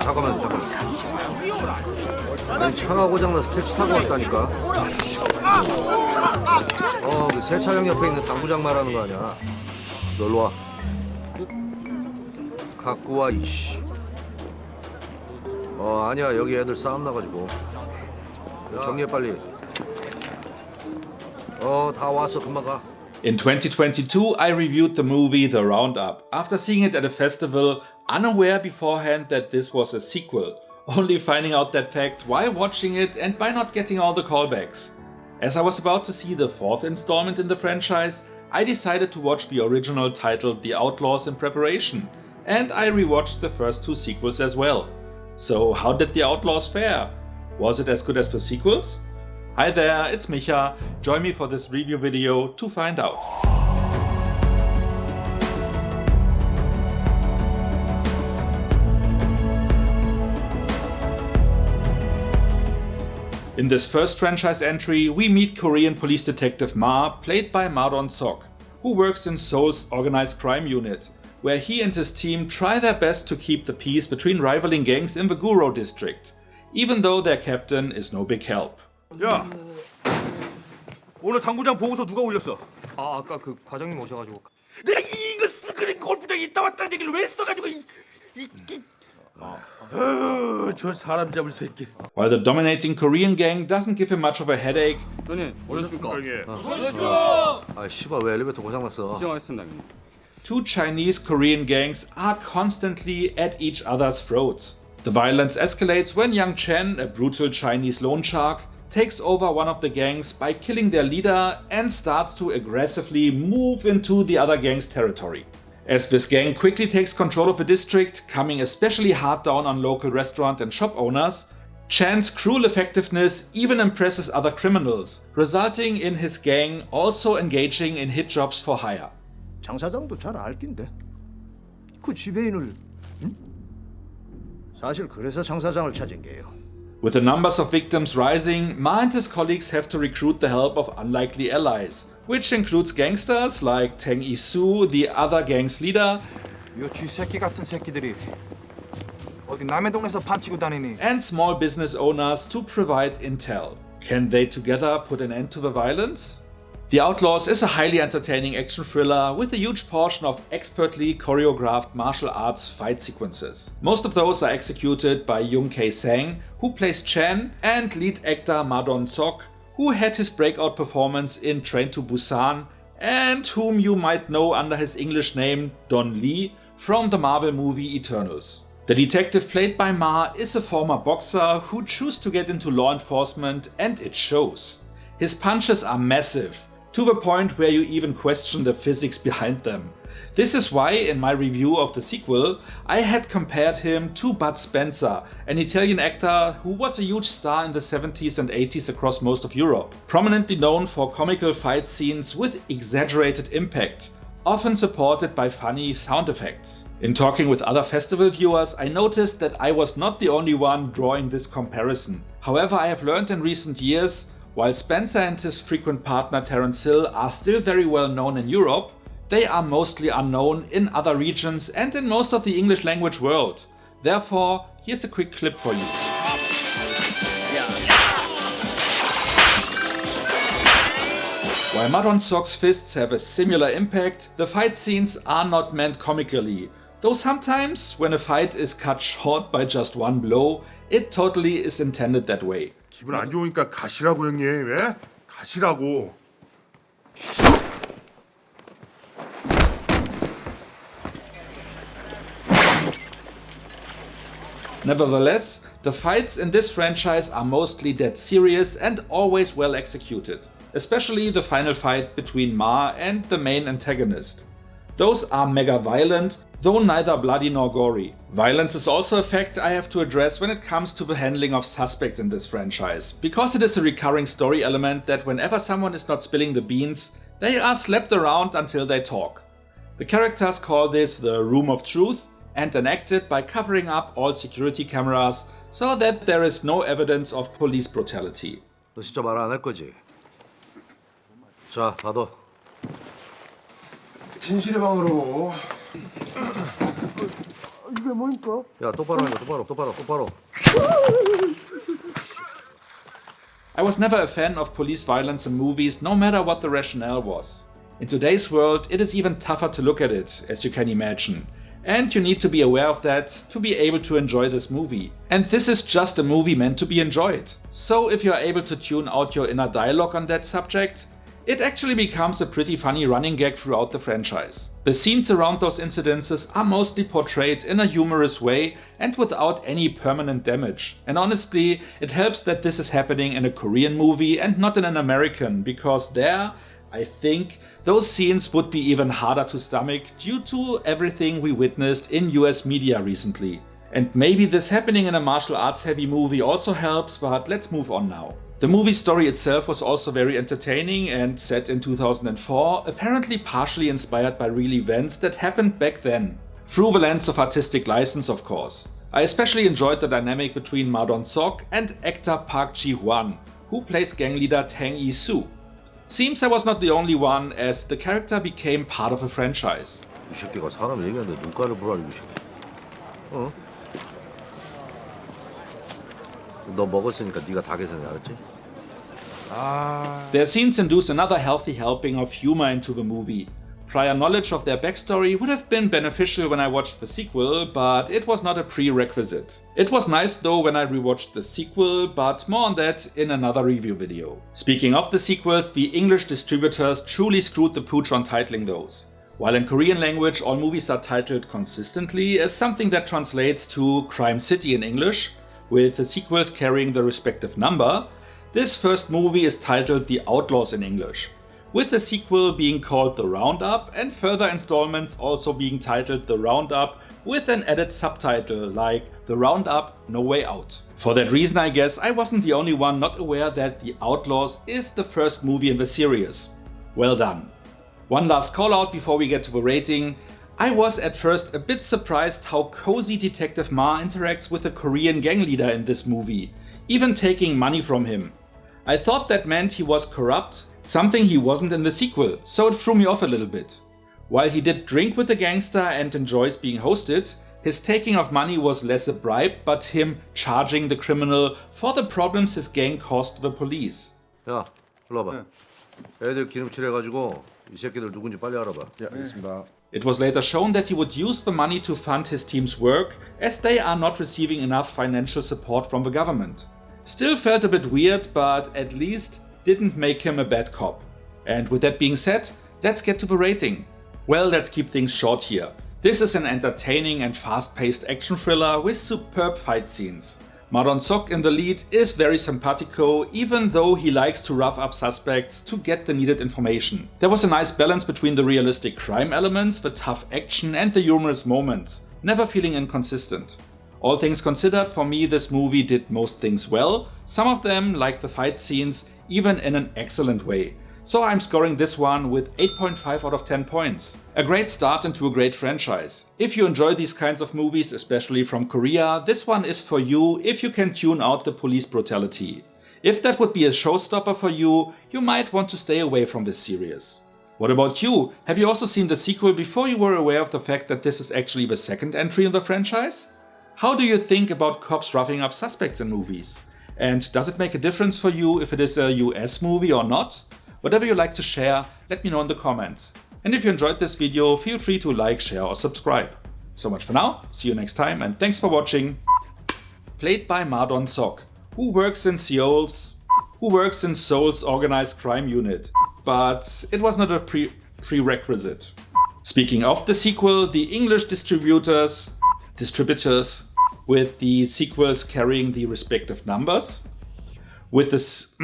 잠깐만. 아니 차가 고장나서 택시 타고 왔다니까. 그 세차장 옆에 있는 당구장 말하는 거 아니야? 놀러 와. 갖고 와 이씨. 아니야 여기 애들 싸움 나가지고. 정리해 빨리. 다 왔어 금방 가. In 2022, I reviewed the movie The Roundup after seeing it at a festival, unaware beforehand that this was a sequel, only finding out that fact while watching it and by not getting all the callbacks. As I was about to see the fourth installment in the franchise, I decided to watch the original titled The Outlaws in preparation, and I rewatched the first two sequels as well. So how did The Outlaws fare? Was it as good as the sequels? Hi there, it's Micha. Join me for this review video to find out. In this first franchise entry, we meet Korean police detective Ma, played by Ma Dong-seok, who works in Seoul's organized crime unit, where he and his team try their best to keep the peace between rivaling gangs in the Guro district, even though their captain is no big help. 야, 오늘 당구장 보고서 누가 올렸어? 아까 그 과장님 오셔가지고. 내가 이거 스크린 골프장에 있다 왔다는 얘기를 왜 써가지고 저 사람 잡을 새끼. While the dominating Korean gang doesn't give him much of a headache, 형님 오셨습니까? 씨발 왜 엘리베이터 고장났어? 시정하겠습니다 형님. two Chinese Korean gangs are constantly at each other's throats. The violence escalates when Yoo-yeong-chae, a brutal Chinese loan shark, takes over one of the gangs by killing their leader and starts to aggressively move into the other gang's territory. As this gang quickly takes control of the district, coming especially hard down on local restaurant and shop owners, Chan's cruel effectiveness even impresses other criminals, resulting in his gang also engaging in hit jobs for hire. 장 사장도 잘 알 낀데. 그 지배인을. 응? 사실 그래서 장 사장을 찾은 게요. With the numbers of victims rising, Ma and his colleagues have to recruit the help of unlikely allies, which includes gangsters like Tang Isu, the other gang's leader, 요 쥐새끼 같은 새끼들이 어디 남의 동네에서 판치고 다니니? and small business owners to provide intel. Can they together put an end to the violence? The Outlaws is a highly entertaining action thriller with a huge portion of expertly choreographed martial arts fight sequences. Most of those are executed by Yoon-seong, who plays Chan, and lead actor Ma Dong-seok, who had his breakout performance in Train to Busan, and whom you might know under his English name Don Lee from the Marvel movie Eternals. The detective played by Ma is a former boxer who chose to get into law enforcement, and it shows. His punches are massive, to the point where you even question the physics behind them. This is why in my review of the sequel I had compared him to Bud Spencer, an Italian actor who was a huge star in the 70s and 80s across most of Europe, prominently known for comical fight scenes with exaggerated impact, often supported by funny sound effects. In talking with other festival viewers, I noticed that I was not the only one drawing this comparison. However, I have learned in recent years, while Spencer and his frequent partner Terence Hill are still very well known in Europe, they are mostly unknown in other regions and in most of the English language world. Therefore, here's a quick clip for you. While Ma Dong-seok's fists have a similar impact, the fight scenes are not meant comically, though sometimes when a fight is cut short by just one blow, it totally is intended that way. 기분 안 좋으니까 가시라고 형님. 왜? 가시라고. Nevertheless, the fights in this franchise are mostly dead serious and always well executed, especially the final fight between Ma and the main antagonist. Those are mega violent, though neither bloody nor gory. Violence is also a fact I have to address when it comes to the handling of suspects in this franchise, because it is a recurring story element that whenever someone is not spilling the beans, they are slapped around until they talk. The characters call this the Room of Truth and enacted by covering up all security cameras so that there is no evidence of police brutality. 너 진짜 말 안 할 거지? 자, 받아. 진실의 방으로. 야, 똑바로 해봐, 똑바로. I was never a fan of police violence in movies, no matter what the rationale was. In today's world, it is even tougher to look at it, as you can imagine. And you need to be aware of that to be able to enjoy this movie. And this is just a movie meant to be enjoyed. So if you are able to tune out your inner dialogue on that subject, it actually becomes a pretty funny running gag throughout the franchise. The scenes around those incidences are mostly portrayed in a humorous way and without any permanent damage. And honestly, it helps that this is happening in a Korean movie and not in an American, because there, I think, those scenes would be even harder to stomach due to everything we witnessed in US media recently. And maybe this happening in a martial arts heavy movie also helps, but let's move on now. The movie story itself was also very entertaining and set in 2004, apparently partially inspired by real events that happened back then. Through the lens of artistic license, of course. I especially enjoyed the dynamic between Ma Dong-seok and actor Park Ji-hwan, who plays gang leader Tang Yi-soo. Seems I was not the only one, as the character became part of a franchise. 이 새끼가 사람 얘기하는데 눈가를 보라는 이 새끼. 어? 너 먹었으니까 네가 다 계산해, 알았지? Their scenes induce another healthy helping of humor into the movie. Prior knowledge of their backstory would have been beneficial when I watched the sequel, but it was not a prerequisite. It was nice though when I rewatched the sequel, but more on that in another review video. Speaking of the sequels, the English distributors truly screwed the pooch on titling those. While in Korean language all movies are titled consistently as something that translates to Crime City in English, with the sequels carrying the respective number, this first movie is titled The Outlaws in English, with the sequel being called The Roundup and further installments also being titled The Roundup with an added subtitle like The Roundup No Way Out. For that reason, I guess I wasn't the only one not aware that The Outlaws is the first movie in the series. Well done. One last call out before we get to the rating. I was at first a bit surprised how cozy Detective Ma interacts with the Korean gang leader in this movie, even taking money from him. I thought that meant he was corrupt, something he wasn't in the sequel, so it threw me off a little bit. While he did drink with the gangster and enjoys being hosted, his taking of money was less a bribe but him charging the criminal for the problems his gang caused the police. 야, 일로 와봐. 애들 기름칠해가지고 이 새끼들 누군지 빨리 알아봐. 예, 알겠습니다. It was later shown that he would use the money to fund his team's work, as they are not receiving enough financial support from the government. Still felt a bit weird, but at least didn't make him a bad cop. And with that being said, let's get to the rating. Well, let's keep things short here. This is an entertaining and fast-paced action thriller with superb fight scenes. Ma Dong-seok in the lead is very simpatico, even though he likes to rough up suspects to get the needed information. There was a nice balance between the realistic crime elements, the tough action and the humorous moments, never feeling inconsistent. All things considered, for me this movie did most things well, some of them, like the fight scenes, even in an excellent way. So I'm scoring this one with 8.5 out of 10 points. A great start into a great franchise. If you enjoy these kinds of movies, especially from Korea, this one is for you if you can tune out the police brutality. If that would be a showstopper for you, you might want to stay away from this series. What about you? Have you also seen the sequel before you were aware of the fact that this is actually the second entry in the franchise? How do you think about cops roughing up suspects in movies? And does it make a difference for you if it is a US movie or not? Whatever you like to share, let me know in the comments. And if you enjoyed this video, feel free to like, share or subscribe. So much for now, see you next time and thanks for watching. Played by Ma Dong-seok, who works in Seoul's organized crime unit. But it was not a prerequisite. Speaking of the sequel, the English distributors, with the sequels carrying the respective numbers, with this